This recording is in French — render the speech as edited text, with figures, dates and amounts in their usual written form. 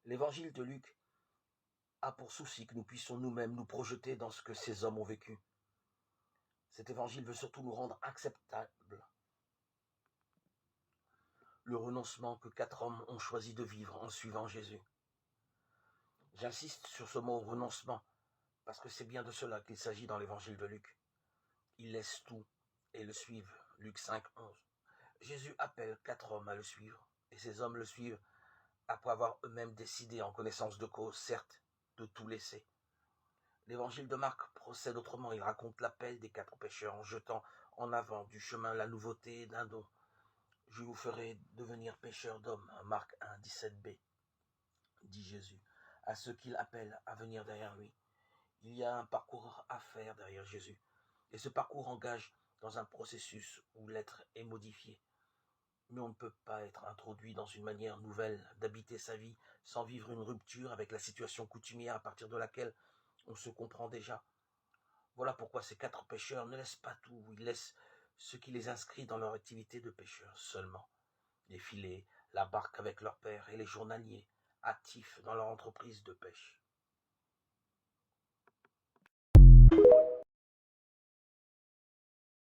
L'évangile de Luc a pour souci que nous puissions nous-mêmes nous projeter dans ce que ces hommes ont vécu. Cet évangile veut surtout nous rendre acceptables. Le renoncement que 4 hommes ont choisi de vivre en suivant Jésus. J'insiste sur ce mot renoncement, parce que c'est bien de cela qu'il s'agit dans l'évangile de Luc. Ils laissent tout et le suivent. Luc 5, 11. Jésus appelle 4 hommes à le suivre, et ces hommes le suivent après avoir eux-mêmes décidé, en connaissance de cause, certes, de tout laisser. L'évangile de Marc procède autrement. Il raconte l'appel des 4 pécheurs en jetant en avant du chemin la nouveauté d'un don. Je vous ferai devenir pécheurs d'hommes. Marc 1, 17b, dit Jésus, à ceux qu'il appelle à venir derrière lui. Il y a un parcours à faire derrière Jésus. Et ce parcours engage dans un processus où l'être est modifié. Mais on ne peut pas être introduit dans une manière nouvelle d'habiter sa vie sans vivre une rupture avec la situation coutumière à partir de laquelle on se comprend déjà. Voilà pourquoi ces 4 pécheurs ne laissent pas tout, ils laissent ce qui les inscrit dans leur activité de pécheurs seulement. Les filets, la barque avec leur père et les journaliers, actifs dans leur entreprise de pêche.